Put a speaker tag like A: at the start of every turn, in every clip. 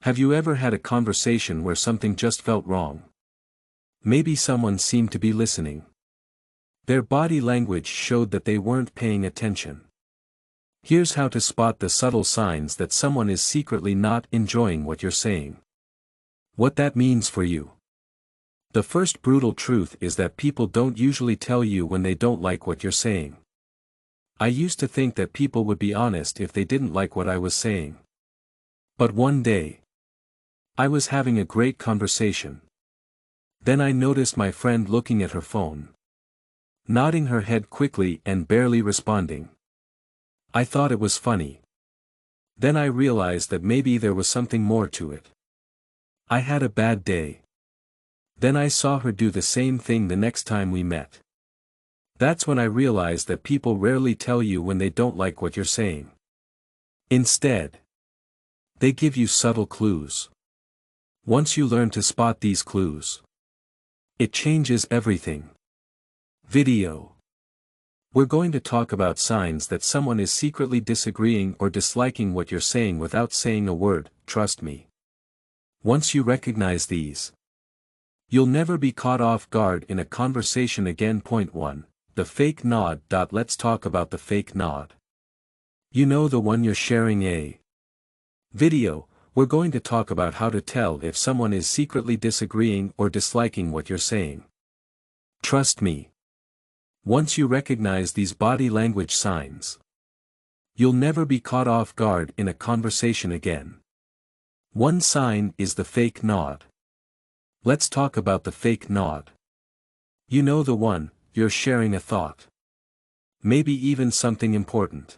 A: Have you ever had a conversation where something just felt wrong? Maybe someone seemed to be listening. Their body language showed that they weren't paying attention. Here's how to spot the subtle signs that someone is secretly not enjoying what you're saying. What that means for you. The first brutal truth is that people don't usually tell you when they don't like what you're saying. I used to think that people would be honest if they didn't like what I was saying. But one day, I was having a great conversation. Then I noticed my friend looking at her phone, nodding her head quickly and barely responding. I thought it was funny. Then I realized that maybe there was something more to it. I had a bad day. Then I saw her do the same thing the next time we met. That's when I realized that people rarely tell you when they don't like what you're saying. Instead, they give you subtle clues. Once you learn to spot these clues, it changes everything. Video. We're going to talk about signs that someone is secretly disagreeing or disliking what you're saying without saying a word, trust me. Once you recognize these, you'll never be caught off guard in a conversation again. Point 1. The fake nod. Let's talk about the fake nod. You know, the one you're sharing a video. We're going to talk about how to tell if someone is secretly disagreeing or disliking what you're saying. Trust me. Once you recognize these body language signs, you'll never be caught off guard in a conversation again. One sign is the fake nod. Let's talk about the fake nod. You know, the one, you're sharing a thought. Maybe even something important.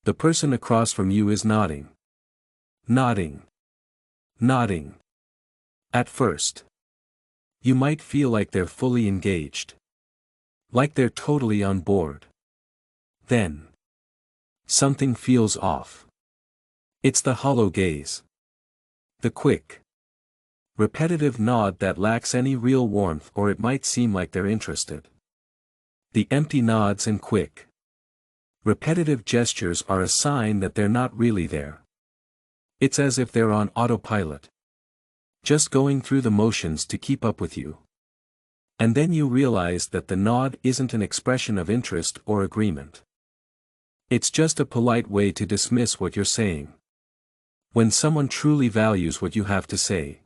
A: The person across from you is nodding. Nodding. Nodding. At first, you might feel like they're fully engaged. Like they're totally on board. Then, something feels off. It's the hollow gaze. The quick, repetitive nod that lacks any real warmth, or it might seem like they're interested. The empty nods and quick, repetitive gestures are a sign that they're not really there. It's as if they're on autopilot, just going through the motions to keep up with you. And then you realize that the nod isn't an expression of interest or agreement. It's just a polite way to dismiss what you're saying. When someone truly values what you have to say,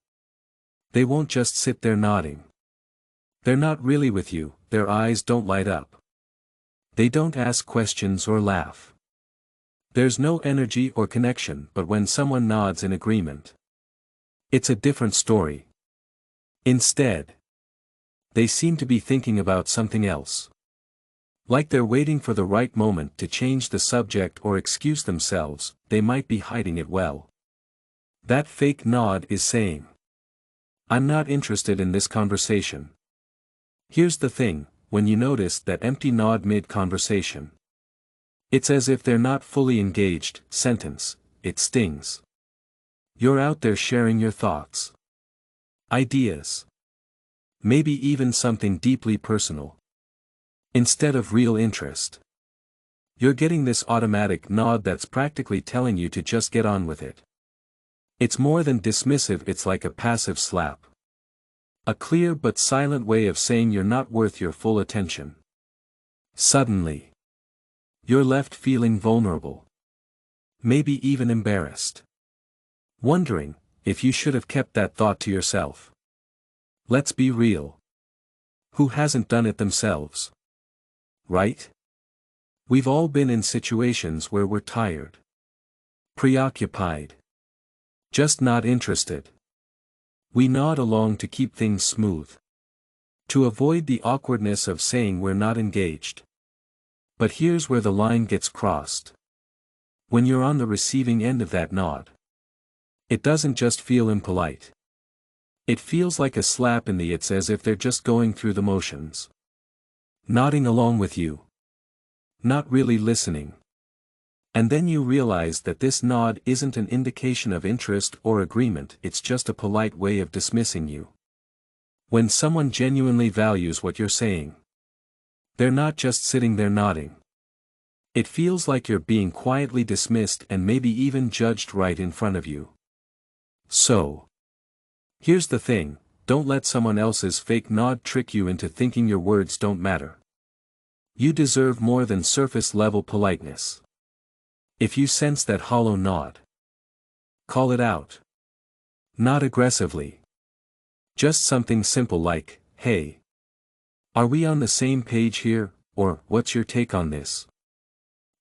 A: they won't just sit there nodding. They're not really with you, their eyes don't light up. They don't ask questions or laugh. There's no energy or connection. But when someone nods in agreement, it's a different story. Instead, they seem to be thinking about something else. Like they're waiting for the right moment to change the subject or excuse themselves. They might be hiding it well. That fake nod is saying, I'm not interested in this conversation. Here's the thing, when you notice that empty nod mid-conversation, it's as if they're not fully engaged. Sentence, it stings. You're out there sharing your thoughts, ideas, maybe even something deeply personal. Instead of real interest, you're getting this automatic nod that's practically telling you to just get on with it. It's more than dismissive, it's like a passive slap. A clear but silent way of saying you're not worth your full attention. Suddenly, you're left feeling vulnerable. Maybe even embarrassed. Wondering if you should have kept that thought to yourself. Let's be real. Who hasn't done it themselves? Right? We've all been in situations where we're tired, preoccupied, just not interested. We nod along to keep things smooth, to avoid the awkwardness of saying we're not engaged. But here's where the line gets crossed. When you're on the receiving end of that nod, it doesn't just feel impolite. It feels like a slap in the. It's as if they're just going through the motions, nodding along with you, not really listening. And then you realize that this nod isn't an indication of interest or agreement, it's just a polite way of dismissing you. When someone genuinely values what you're saying, they're not just sitting there nodding. It feels like you're being quietly dismissed and maybe even judged right in front of you. So, here's the thing, don't let someone else's fake nod trick you into thinking your words don't matter. You deserve more than surface-level politeness. If you sense that hollow nod, call it out. Not aggressively. Just something simple like, "Hey, are we on the same page here?" or "What's your take on this?"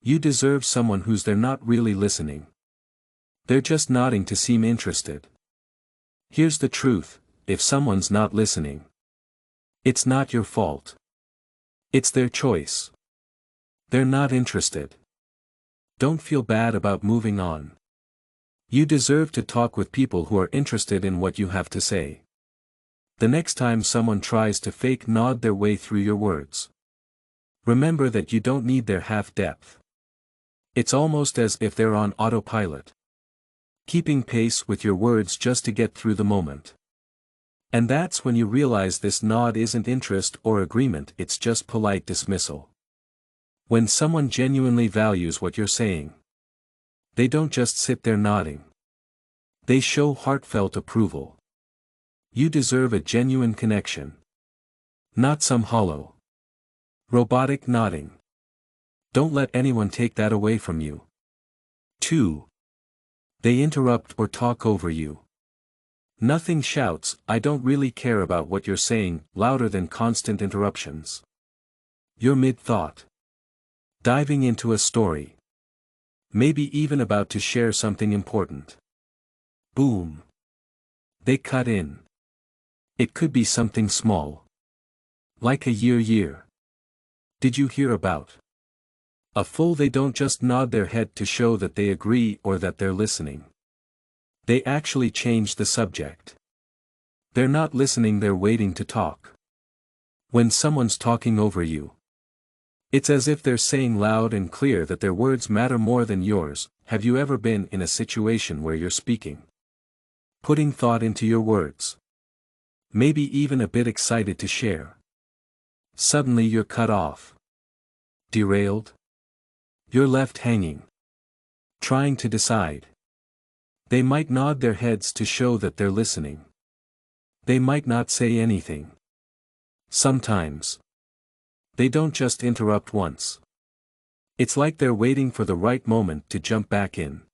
A: You deserve someone who's there not really listening. They're just nodding to seem interested. Here's the truth, if someone's not listening, it's not your fault. It's their choice. They're not interested. Don't feel bad about moving on. You deserve to talk with people who are interested in what you have to say. The next time someone tries to fake nod their way through your words, remember that you don't need their half-depth. It's almost as if they're on autopilot, keeping pace with your words just to get through the moment. And that's when you realize this nod isn't interest or agreement, it's just polite dismissal. When someone genuinely values what you're saying, they don't just sit there nodding. They show heartfelt approval. You deserve a genuine connection, not some hollow, robotic nodding. Don't let anyone take that away from you. 2. They interrupt or talk over you. Nothing shouts, "I don't really care about what you're saying," louder than constant interruptions. You're mid-thought, diving into a story, maybe even about to share something important. Boom. They cut in. It could be something small, like a year. Did you hear about? A full. They don't just nod their head to show that they agree or that they're listening. They actually change the subject. They're not listening, they're waiting to talk. When someone's talking over you, it's as if they're saying loud and clear that their words matter more than yours. Have you ever been in a situation where you're speaking, putting thought into your words, maybe even a bit excited to share? Suddenly you're cut off. Derailed? You're left hanging, trying to decide. They might nod their heads to show that they're listening. They might not say anything. Sometimes, they don't just interrupt once. It's like they're waiting for the right moment to jump back in.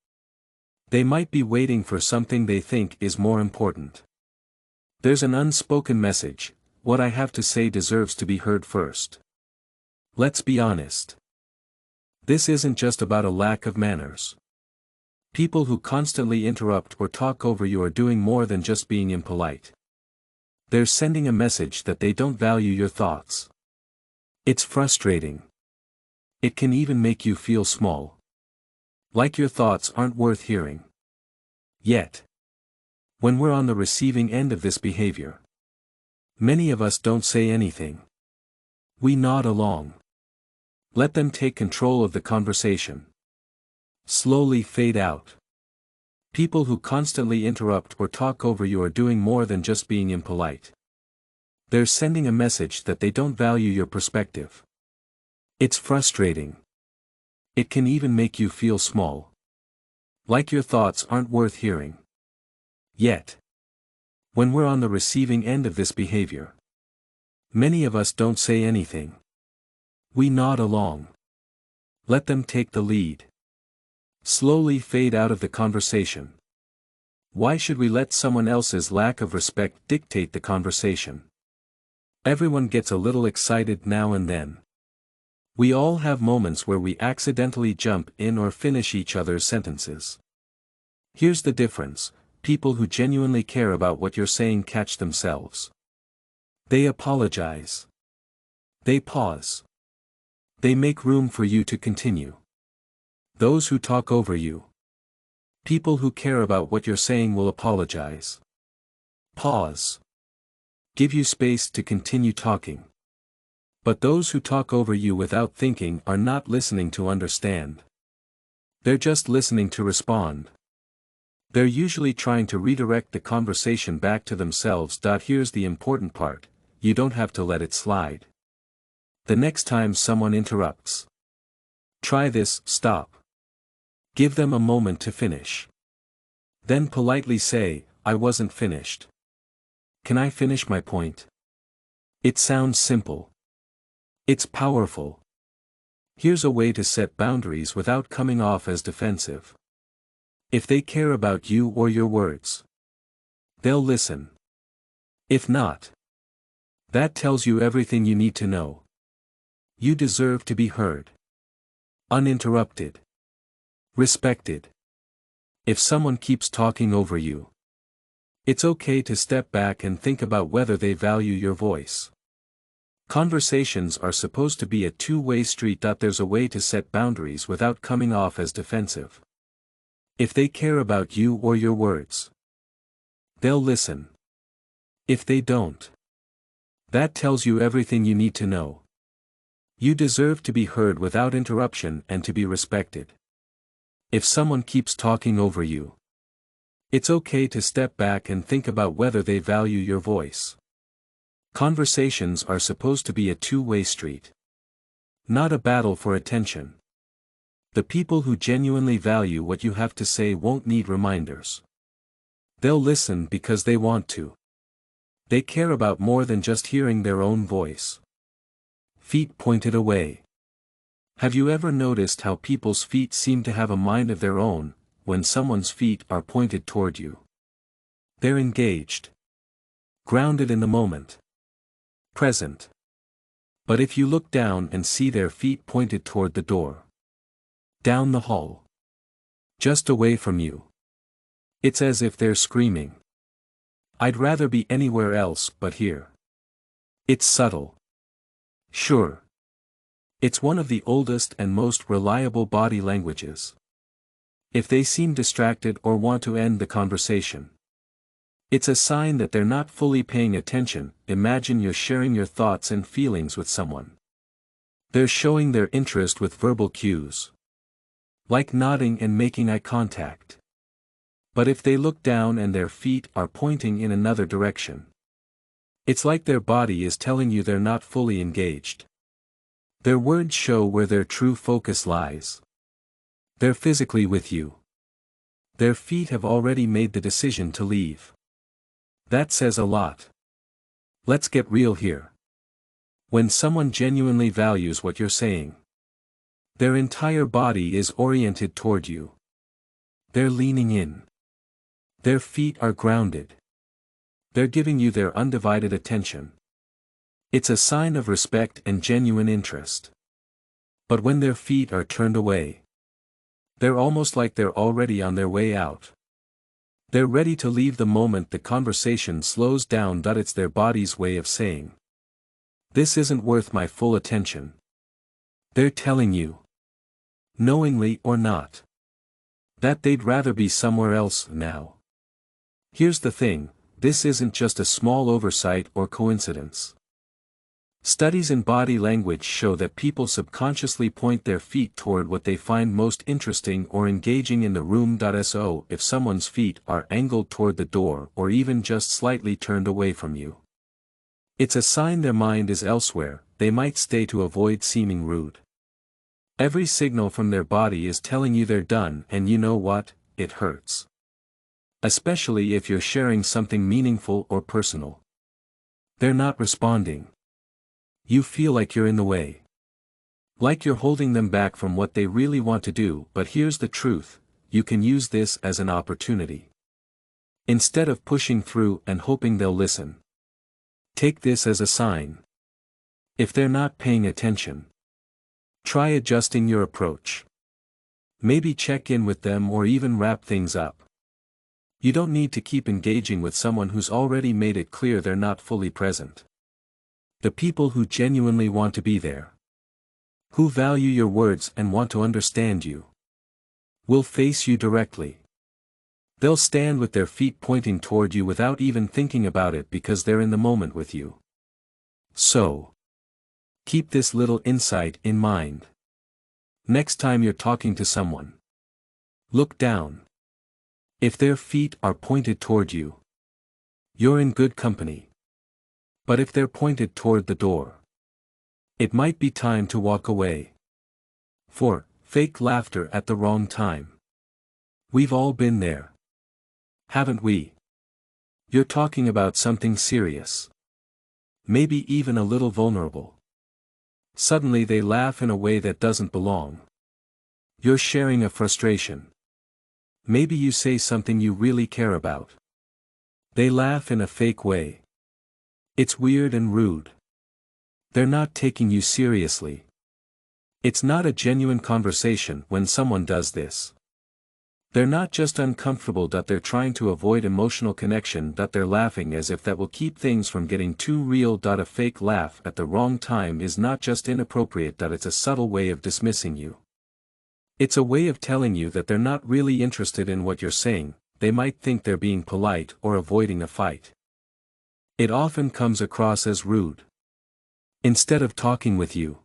A: They might be waiting for something they think is more important. There's an unspoken message: what I have to say deserves to be heard first. Let's be honest. This isn't just about a lack of manners. People who constantly interrupt or talk over you are doing more than just being impolite. They're sending a message that they don't value your thoughts. It's frustrating. It can even make you feel small. Like your thoughts aren't worth hearing. Yet, when we're on the receiving end of this behavior, many of us don't say anything. We nod along. Let them take control of the conversation. Slowly fade out. People who constantly interrupt or talk over you are doing more than just being impolite. They're sending a message that they don't value your perspective. It's frustrating. It can even make you feel small. Like your thoughts aren't worth hearing. Yet, when we're on the receiving end of this behavior, many of us don't say anything. We nod along. Let them take the lead. Slowly fade out of the conversation. Why should we let someone else's lack of respect dictate the conversation? Everyone gets a little excited now and then. We all have moments where we accidentally jump in or finish each other's sentences. Here's the difference: people who genuinely care about what you're saying catch themselves. They apologize. They pause. They make room for you to continue. Those who talk over you, people who care about what you're saying, will apologize, pause, give you space to continue talking. But those who talk over you without thinking are not listening to understand. They're just listening to respond. They're usually trying to redirect the conversation back to themselves. Here's the important part: you don't have to let it slide. The next time someone interrupts, try this: stop. Give them a moment to finish. Then politely say, I wasn't finished. Can I finish my point? It sounds simple. It's powerful. Here's a way to set boundaries without coming off as defensive. If they care about you or your words, they'll listen. If not, that tells you everything you need to know. You deserve to be heard. Uninterrupted. Respected. If someone keeps talking over you, it's okay to step back and think about whether they value your voice. Conversations are supposed to be a two-way street. There's a way to set boundaries without coming off as defensive. If they care about you or your words, they'll listen. If they don't, that tells you everything you need to know. You deserve to be heard without interruption and to be respected. If someone keeps talking over you, it's okay to step back and think about whether they value your voice. Conversations are supposed to be a two-way street, not a battle for attention. The people who genuinely value what you have to say won't need reminders. They'll listen because they want to. They care about more than just hearing their own voice. Feet pointed away. Have you ever noticed how people's feet seem to have a mind of their own, when someone's feet are pointed toward you? They're engaged. Grounded in the moment. Present. But if you look down and see their feet pointed toward the door, down the hall, just away from you, it's as if they're screaming, "I'd rather be anywhere else but here." It's subtle. Sure. It's one of the oldest and most reliable body languages. If they seem distracted or want to end the conversation, it's a sign that they're not fully paying attention. Imagine you're sharing your thoughts and feelings with someone. They're showing their interest with verbal cues, like nodding and making eye contact. But if they look down and their feet are pointing in another direction, it's like their body is telling you they're not fully engaged. Their words show where their true focus lies. They're physically with you. Their feet have already made the decision to leave. That says a lot. Let's get real here. When someone genuinely values what you're saying, their entire body is oriented toward you. They're leaning in. Their feet are grounded. They're giving you their undivided attention. It's a sign of respect and genuine interest. But when their feet are turned away, they're almost like they're already on their way out. They're ready to leave the moment the conversation slows down. It's their body's way of saying, "This isn't worth my full attention." They're telling you, knowingly or not, that they'd rather be somewhere else now. Here's the thing, this isn't just a small oversight or coincidence. Studies in body language show that people subconsciously point their feet toward what they find most interesting or engaging in the room. So, if someone's feet are angled toward the door or even just slightly turned away from you, it's a sign their mind is elsewhere. They might stay to avoid seeming rude. Every signal from their body is telling you they're done, and you know what? It hurts. Especially if you're sharing something meaningful or personal. They're not responding. You feel like you're in the way. Like you're holding them back from what they really want to do. But here's the truth, you can use this as an opportunity. Instead of pushing through and hoping they'll listen, take this as a sign. If they're not paying attention, try adjusting your approach. Maybe check in with them or even wrap things up. You don't need to keep engaging with someone who's already made it clear they're not fully present. The people who genuinely want to be there, who value your words and want to understand you, will face you directly. They'll stand with their feet pointing toward you without even thinking about it because they're in the moment with you. So, keep this little insight in mind. Next time you're talking to someone, look down. If their feet are pointed toward you, you're in good company. But if they're pointed toward the door, it might be time to walk away. For fake laughter at the wrong time. We've all been there, haven't we? You're talking about something serious. Maybe even a little vulnerable. Suddenly they laugh in a way that doesn't belong. You're sharing a frustration. Maybe you say something you really care about. They laugh in a fake way. It's weird and rude. They're not taking you seriously. It's not a genuine conversation when someone does this. They're not just uncomfortable that they're trying to avoid emotional connection, that they're laughing as if that will keep things from getting too real. A fake laugh at the wrong time is not just inappropriate, that it's a subtle way of dismissing you. It's a way of telling you that they're not really interested in what you're saying. They might think they're being polite or avoiding a fight. It often comes across as rude. Instead of talking with you,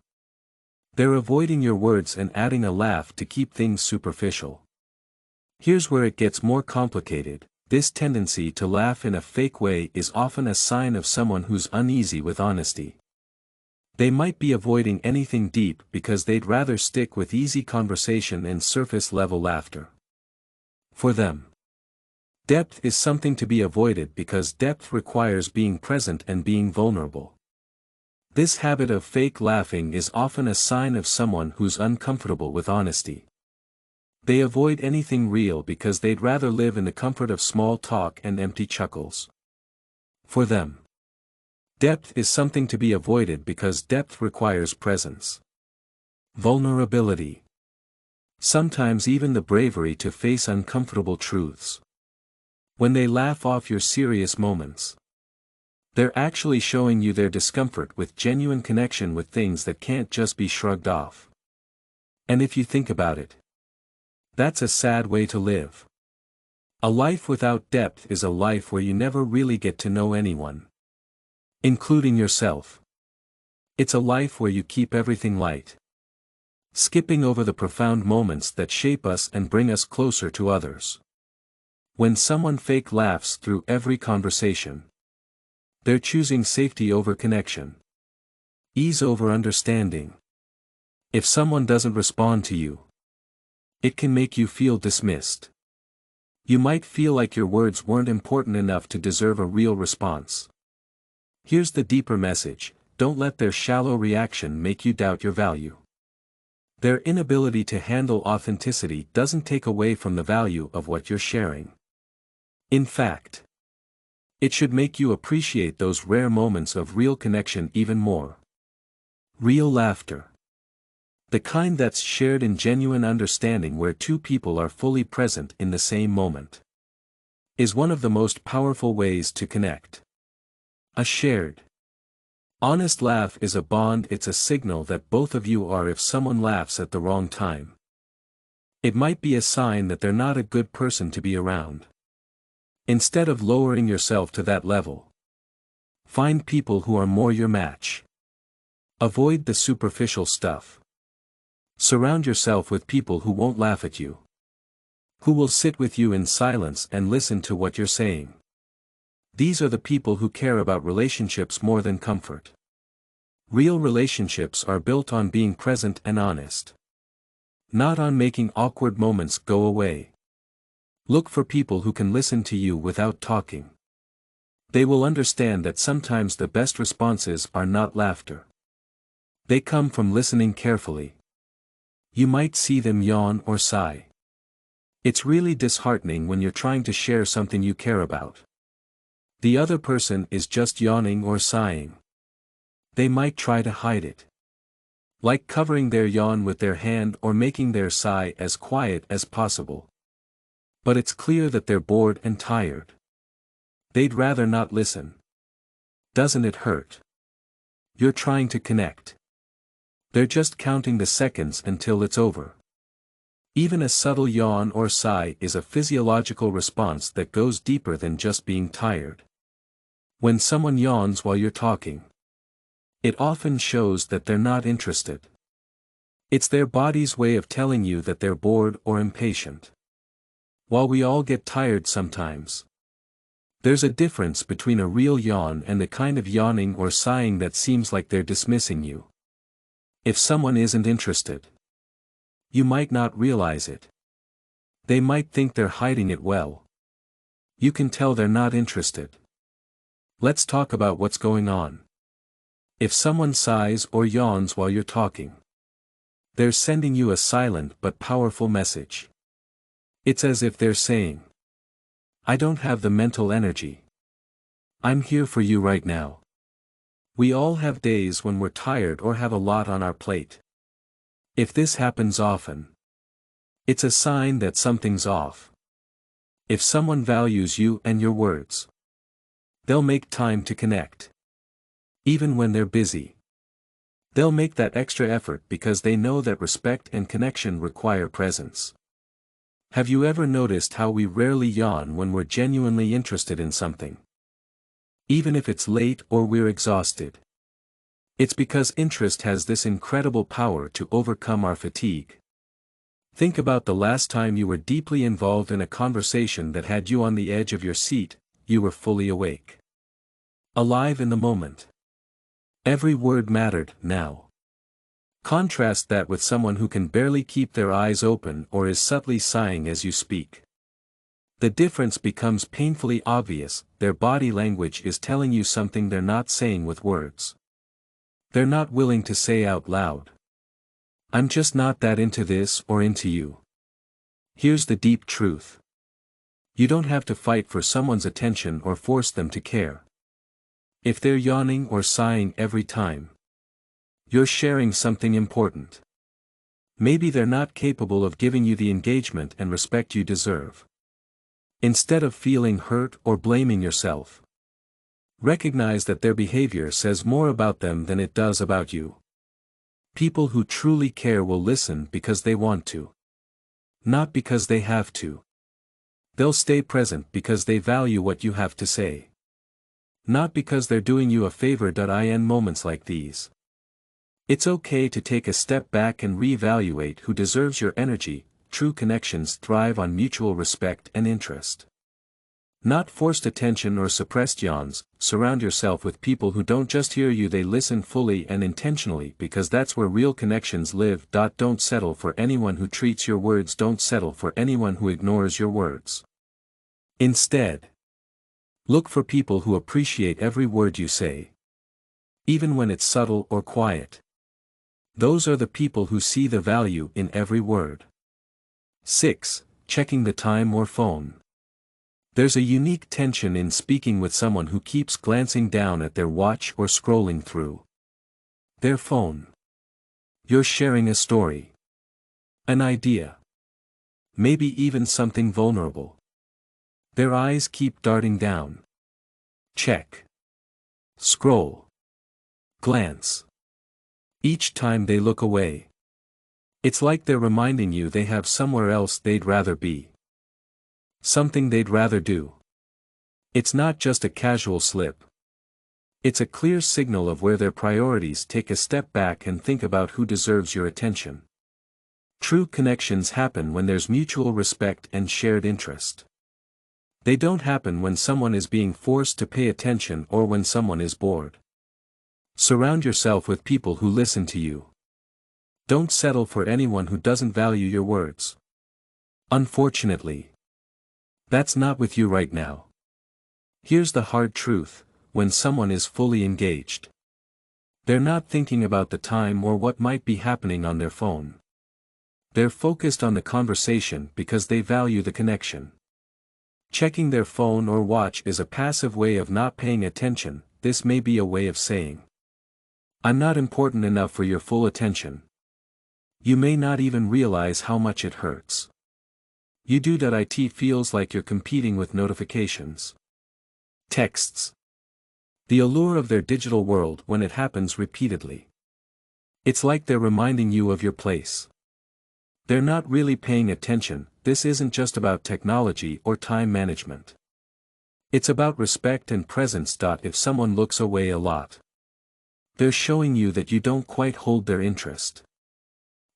A: they're avoiding your words and adding a laugh to keep things superficial. Here's where it gets more complicated. This tendency to laugh in a fake way is often a sign of someone who's uneasy with honesty. They might be avoiding anything deep because they'd rather stick with easy conversation and surface-level laughter. For them, depth is something to be avoided because depth requires being present and being vulnerable. This habit of fake laughing is often a sign of someone who's uncomfortable with honesty. They avoid anything real because they'd rather live in the comfort of small talk and empty chuckles. For them, depth is something to be avoided because depth requires presence. Vulnerability. Sometimes even the bravery to face uncomfortable truths. When they laugh off your serious moments, they're actually showing you their discomfort with genuine connection with things that can't just be shrugged off. And if you think about it, that's a sad way to live. A life without depth is a life where you never really get to know anyone, including yourself. It's a life where you keep everything light, skipping over the profound moments that shape us and bring us closer to others. When someone fake laughs through every conversation, they're choosing safety over connection, ease over understanding. If someone doesn't respond to you, it can make you feel dismissed. You might feel like your words weren't important enough to deserve a real response. Here's the deeper message: don't let their shallow reaction make you doubt your value. Their inability to handle authenticity doesn't take away from the value of what you're sharing. In fact, it should make you appreciate those rare moments of real connection even more. Real laughter, the kind that's shared in genuine understanding where two people are fully present in the same moment, is one of the most powerful ways to connect. A shared, honest laugh is a bond. It's a signal that both of you are. If someone laughs at the wrong time, it might be a sign that they're not a good person to be around. Instead of lowering yourself to that level, find people who are more your match. Avoid the superficial stuff. Surround yourself with people who won't laugh at you, who will sit with you in silence and listen to what you're saying. These are the people who care about relationships more than comfort. Real relationships are built on being present and honest, not on making awkward moments go away. Look for people who can listen to you without talking. They will understand that sometimes the best responses are not laughter. They come from listening carefully. You might see them yawn or sigh. It's really disheartening when you're trying to share something you care about. The other person is just yawning or sighing. They might try to hide it, like covering their yawn with their hand or making their sigh as quiet as possible. But it's clear that they're bored and tired. They'd rather not listen. Doesn't it hurt? You're trying to connect. They're just counting the seconds until it's over. Even a subtle yawn or sigh is a physiological response that goes deeper than just being tired. When someone yawns while you're talking, it often shows that they're not interested. It's their body's way of telling you that they're bored or impatient. While we all get tired sometimes, there's a difference between a real yawn and the kind of yawning or sighing that seems like they're dismissing you. If someone isn't interested, you might not realize it. They might think they're hiding it well. You can tell they're not interested. Let's talk about what's going on. If someone sighs or yawns while you're talking, they're sending you a silent but powerful message. It's as if they're saying, I don't have the mental energy. I'm here for you right now. We all have days when we're tired or have a lot on our plate. If this happens often, it's a sign that something's off. If someone values you and your words, they'll make time to connect. Even when they're busy, they'll make that extra effort because they know that respect and connection require presence. Have you ever noticed how we rarely yawn when we're genuinely interested in something? Even if it's late or we're exhausted. It's because interest has this incredible power to overcome our fatigue. Think about the last time you were deeply involved in a conversation that had you on the edge of your seat. You were fully awake. Alive in the moment. Every word mattered. Now, contrast that with someone who can barely keep their eyes open or is subtly sighing as you speak. The difference becomes painfully obvious. Their body language is telling you something they're not saying with words. They're not willing to say out loud, I'm just not that into this or into you. Here's the deep truth. You don't have to fight for someone's attention or force them to care. If they're yawning or sighing every time, you're sharing something important. Maybe they're not capable of giving you the engagement and respect you deserve. Instead of feeling hurt or blaming yourself, recognize that their behavior says more about them than it does about you. People who truly care will listen because they want to, not because they have to. They'll stay present because they value what you have to say, not because they're doing you a favor. In moments like these, it's okay to take a step back and reevaluate who deserves your energy. True connections thrive on mutual respect and interest, not forced attention or suppressed yawns. Surround yourself with people who don't just hear you, they listen fully and intentionally, because that's where real connections live. Don't settle for anyone who treats your words. Don't settle for anyone who ignores your words. Instead, look for people who appreciate every word you say, even when it's subtle or quiet. Those are the people who see the value in every word. 6. Checking the time or phone. There's a unique tension in speaking with someone who keeps glancing down at their watch or scrolling through their phone. You're sharing a story, an idea, maybe even something vulnerable. Their eyes keep darting down. Check. Scroll. Glance. Each time they look away, it's like they're reminding you they have somewhere else they'd rather be. Something they'd rather do. It's not just a casual slip. It's a clear signal of where their priorities. Take a step back and think about who deserves your attention. True connections happen when there's mutual respect and shared interest. They don't happen when someone is being forced to pay attention or when someone is bored. Surround yourself with people who listen to you. Don't settle for anyone who doesn't value your words. Unfortunately, that's not with you right now. Here's the hard truth: when someone is fully engaged, they're not thinking about the time or what might be happening on their phone. They're focused on the conversation because they value the connection. Checking their phone or watch is a passive way of not paying attention. This may be a way of saying, I'm not important enough for your full attention. You may not even realize how much it hurts. You do. It feels like you're competing with notifications. Texts. The allure of their digital world when it happens repeatedly. It's like they're reminding you of your place. They're not really paying attention. This isn't just about technology or time management. It's about respect and presence. If someone looks away a lot, they're showing you that you don't quite hold their interest.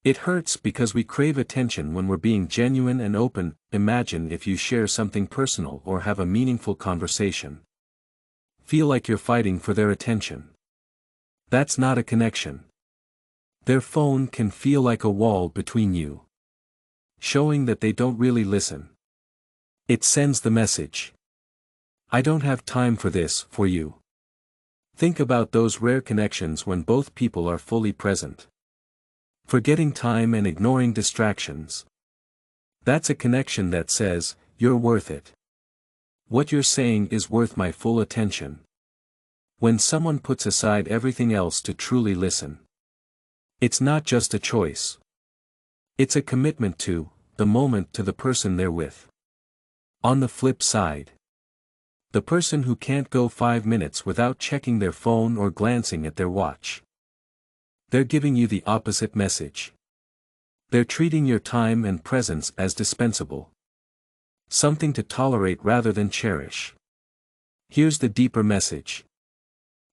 A: It hurts because we crave attention when we're being genuine and open. Imagine if you share something personal or have a meaningful conversation. Feel like you're fighting for their attention. That's not a connection. Their phone can feel like a wall between you, showing that they don't really listen. It sends the message, I don't have time for this, for you. Think about those rare connections when both people are fully present. Forgetting time and ignoring distractions. That's a connection that says, you're worth it. What you're saying is worth my full attention. When someone puts aside everything else to truly listen. It's not just a choice. It's a commitment to the moment, to the person they're with. On the flip side, the person who can't go 5 minutes without checking their phone or glancing at their watch. They're giving you the opposite message. They're treating your time and presence as dispensable. Something to tolerate rather than cherish. Here's the deeper message.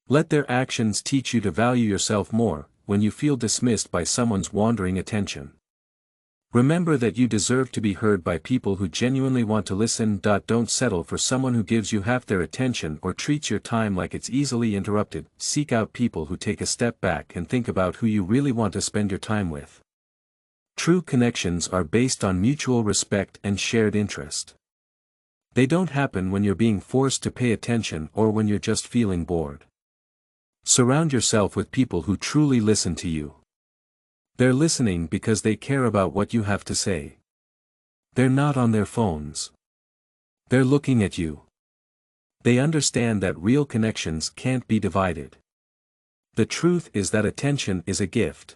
A: Let their actions teach you to value yourself more, when you feel dismissed by someone's wandering attention. Remember that you deserve to be heard by people who genuinely want to listen. Don't settle for someone who gives you half their attention or treats your time like it's easily interrupted. Seek out people who take a step back and think about who you really want to spend your time with. True connections are based on mutual respect and shared interest. They don't happen when you're being forced to pay attention or when you're just feeling bored. Surround yourself with people who truly listen to you. They're listening because they care about what you have to say. They're not on their phones. They're looking at you. They understand that real connections can't be divided. The truth is that attention is a gift.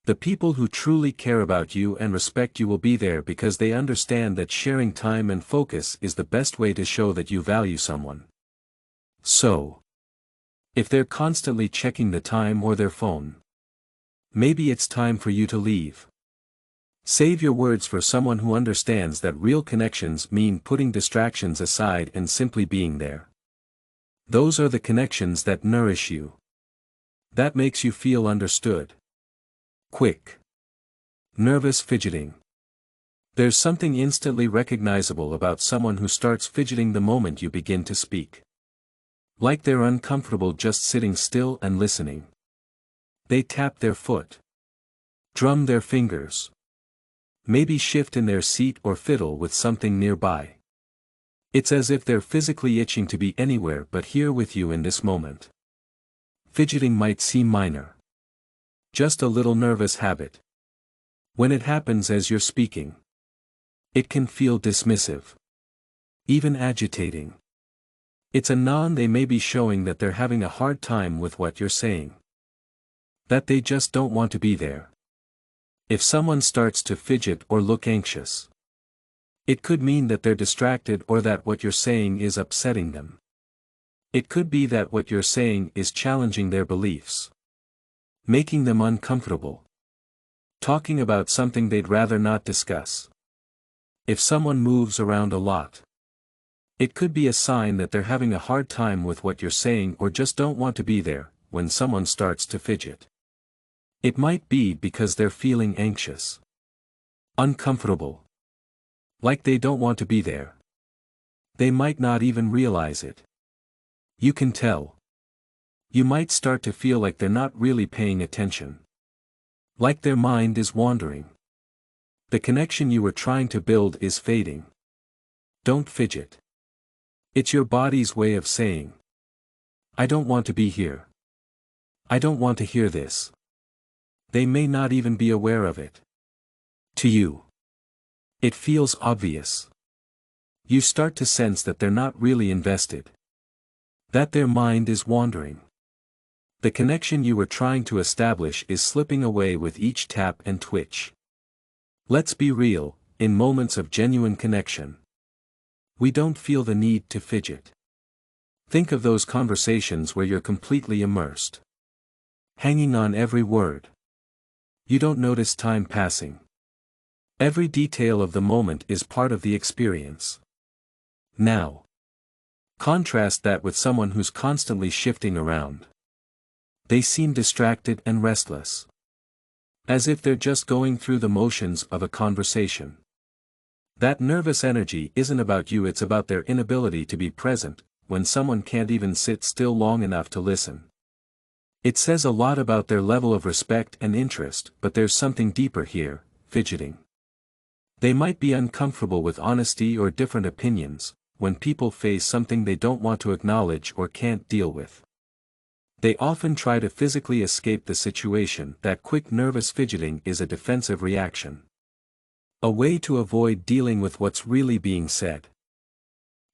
A: The people who truly care about you and respect you will be there because they understand that sharing time and focus is the best way to show that you value someone. So, if they're constantly checking the time or their phone, maybe it's time for you to leave. Save your words for someone who understands that real connections mean putting distractions aside and simply being there. Those are the connections that nourish you. That makes you feel understood. Quick. Nervous fidgeting. There's something instantly recognizable about someone who starts fidgeting the moment you begin to speak. Like they're uncomfortable just sitting still and listening. They tap their foot. Drum their fingers. Maybe shift in their seat or fiddle with something nearby. It's as if they're physically itching to be anywhere but here with you in this moment. Fidgeting might seem minor. Just a little nervous habit. When it happens as you're speaking, it can feel dismissive. Even agitating. It's a nod. They may be showing that they're having a hard time with what you're saying. That they just don't want to be there. If someone starts to fidget or look anxious, it could mean that they're distracted or that what you're saying is upsetting them. It could be that what you're saying is challenging their beliefs. Making them uncomfortable. Talking about something they'd rather not discuss. If someone moves around a lot, it could be a sign that they're having a hard time with what you're saying or just don't want to be there. When someone starts to fidget, it might be because they're feeling anxious. Uncomfortable. Like they don't want to be there. They might not even realize it. You can tell. You might start to feel like they're not really paying attention. Like their mind is wandering. The connection you were trying to build is fading. Don't fidget. It's your body's way of saying, I don't want to be here. I don't want to hear this. They may not even be aware of it. To you, it feels obvious. You start to sense that they're not really invested. That their mind is wandering. The connection you were trying to establish is slipping away with each tap and twitch. Let's be real, in moments of genuine connection, we don't feel the need to fidget. Think of those conversations where you're completely immersed. Hanging on every word. You don't notice time passing. Every detail of the moment is part of the experience. Now, contrast that with someone who's constantly shifting around. They seem distracted and restless. As if they're just going through the motions of a conversation. That nervous energy isn't about you, it's about their inability to be present, when someone can't even sit still long enough to listen. It says a lot about their level of respect and interest, but there's something deeper here, fidgeting. They might be uncomfortable with honesty or different opinions, when people face something they don't want to acknowledge or can't deal with. They often try to physically escape the situation. That quick nervous fidgeting is a defensive reaction. A way to avoid dealing with what's really being said.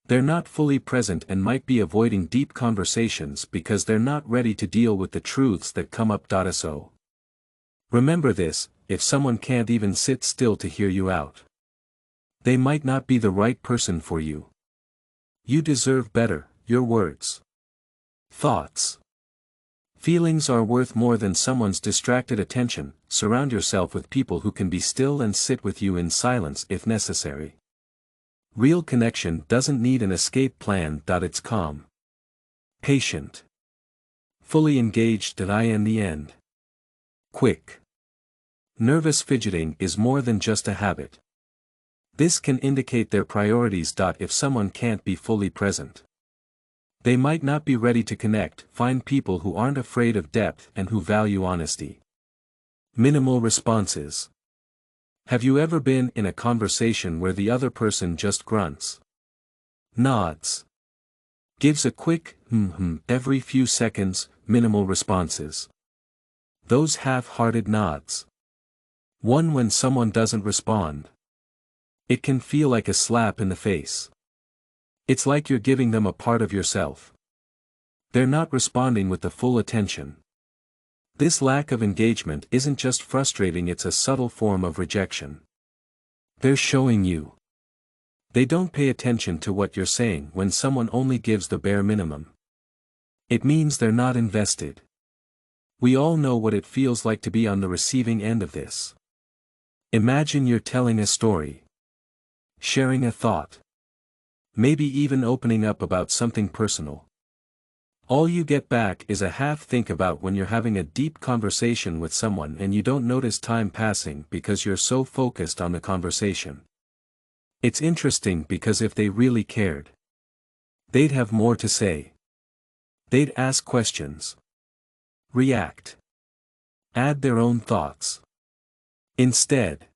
A: They're not fully present and might be avoiding deep conversations because they're not ready to deal with the truths that come up. So remember this: if someone can't even sit still to hear you out, they might not be the right person for you. You deserve better. Your words, thoughts, feelings are worth more than someone's distracted attention. Surround yourself with people who can be still and sit with you in silence if necessary. Real connection doesn't need an escape plan. It's calm, patient, fully engaged. In the end, quick, nervous fidgeting is more than just a habit. This can indicate their priorities. If someone can't be fully present, they might not be ready to connect. Find people who aren't afraid of depth and who value honesty. Minimal responses. Have you ever been in a conversation where the other person just grunts, nods, gives a quick every few seconds? Minimal responses. Those half-hearted nods. One when someone doesn't respond. It can feel like a slap in the face. It's like you're giving them a part of yourself. They're not responding with the full attention. This lack of engagement isn't just frustrating, it's a subtle form of rejection. They're showing you they don't pay attention to what you're saying. When someone only gives the bare minimum, it means they're not invested. We all know what it feels like to be on the receiving end of this. Imagine you're telling a story, sharing a thought, maybe even opening up about something personal. All you get back is a half think about when you're having a deep conversation with someone and you don't notice time passing because you're so focused on the conversation. It's interesting because if they really cared, they'd have more to say. They'd ask questions, react, add their own thoughts. Instead,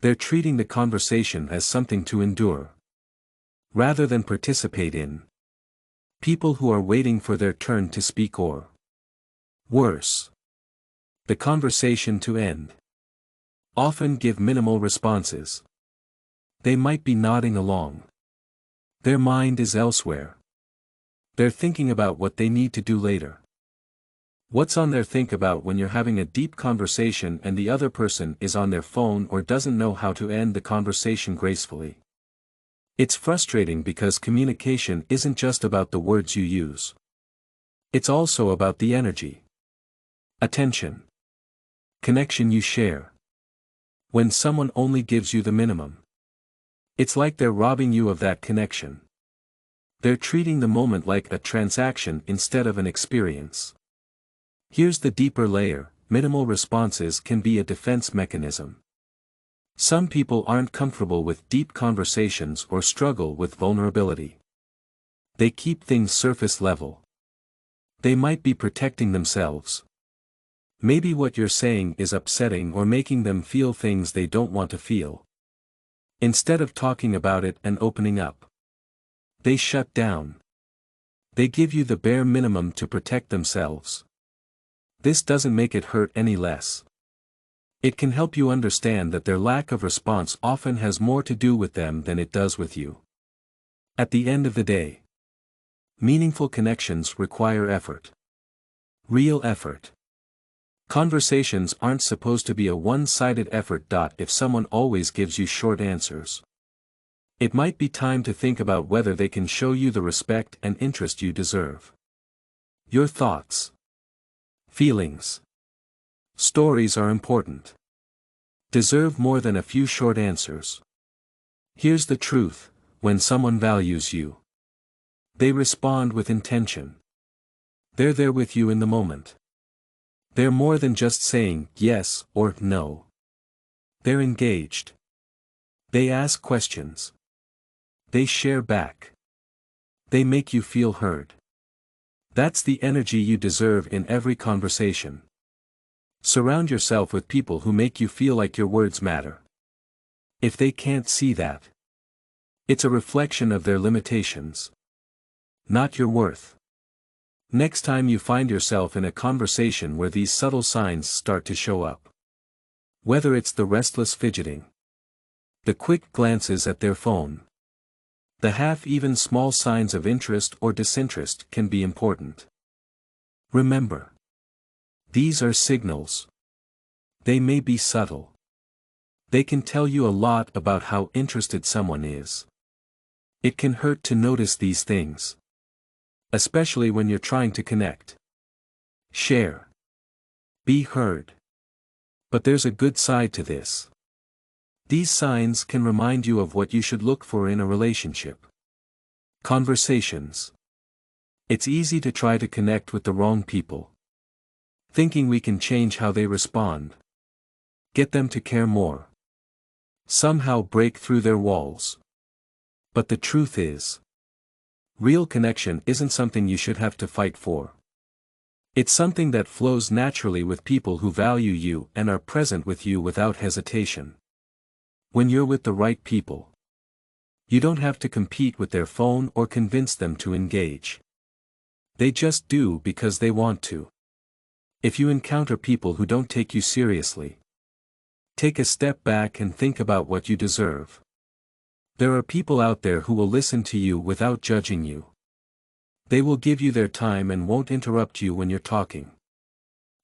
A: they're treating the conversation as something to endure, rather than participate in. People who are waiting for their turn to speak, or worse, the conversation to end, often give minimal responses. They might be nodding along. Their mind is elsewhere. They're thinking about what they need to do later. What's on their think about when you're having a deep conversation and the other person is on their phone or doesn't know how to end the conversation gracefully? It's frustrating because communication isn't just about the words you use. It's also about the energy, attention, connection you share. When someone only gives you the minimum, it's like they're robbing you of that connection. They're treating the moment like a transaction instead of an experience. Here's the deeper layer: minimal responses can be a defense mechanism. Some people aren't comfortable with deep conversations or struggle with vulnerability. They keep things surface level. They might be protecting themselves. Maybe what you're saying is upsetting or making them feel things they don't want to feel. Instead of talking about it and opening up, they shut down. They give you the bare minimum to protect themselves. This doesn't make it hurt any less. It can help you understand that their lack of response often has more to do with them than it does with you. At the end of the day, meaningful connections require effort. Real effort. Conversations aren't supposed to be a one-sided effort. If someone always gives you short answers, it might be time to think about whether they can show you the respect and interest you deserve. Your thoughts, feelings, stories are important. Deserve more than a few short answers. Here's the truth: when someone values you, they respond with intention. They're there with you in the moment. They're more than just saying yes or no. They're engaged. They ask questions. They share back. They make you feel heard. That's the energy you deserve in every conversation. Surround yourself with people who make you feel like your words matter. If they can't see that, It's a reflection of their limitations, not your worth. Next time you find yourself in a conversation where these subtle signs start to show up, whether it's the restless fidgeting, the quick glances at their phone, the half-even small signs of interest or disinterest can be important. Remember, these are signals. They may be subtle. They can tell you a lot about how interested someone is. It can hurt to notice these things, especially when you're trying to connect, share, be heard. But there's a good side to this. These signs can remind you of what you should look for in a relationship. Conversations. It's easy to try to connect with the wrong people, thinking we can change how they respond, get them to care more, somehow break through their walls. But the truth is, real connection isn't something you should have to fight for. It's something that flows naturally with people who value you and are present with you without hesitation. When you're with the right people, you don't have to compete with their phone or convince them to engage. They just do because they want to. If you encounter people who don't take you seriously, take a step back and think about what you deserve. There are people out there who will listen to you without judging you. They will give you their time and won't interrupt you when you're talking.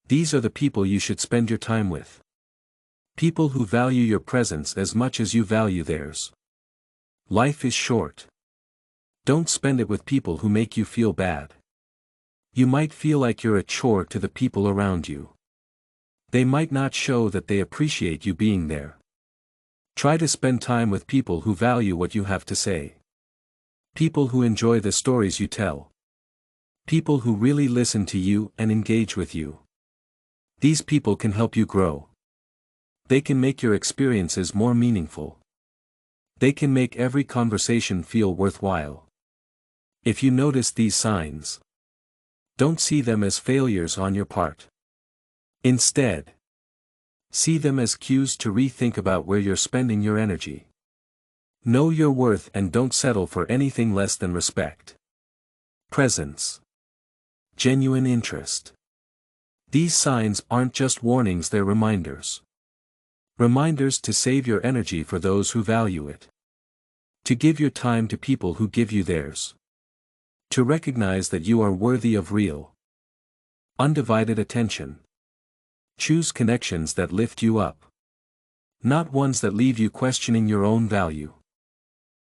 A: These are the people you should spend your time with. People who value your presence as much as you value theirs. Life is short. Don't spend it with people who make you feel bad. You might feel like you're a chore to the people around you. They might not show that they appreciate you being there. Try to spend time with people who value what you have to say. People who enjoy the stories you tell. People who really listen to you and engage with you. These people can help you grow. They can make your experiences more meaningful. They can make every conversation feel worthwhile. If you notice these signs, don't see them as failures on your part. Instead, see them as cues to rethink about where you're spending your energy. Know your worth and don't settle for anything less than respect. Presence. Genuine interest. These signs aren't just warnings, they're reminders. Reminders to save your energy for those who value it. To give your time to people who give you theirs. To recognize that you are worthy of real, undivided attention. Choose connections that lift you up, not ones that leave you questioning your own value.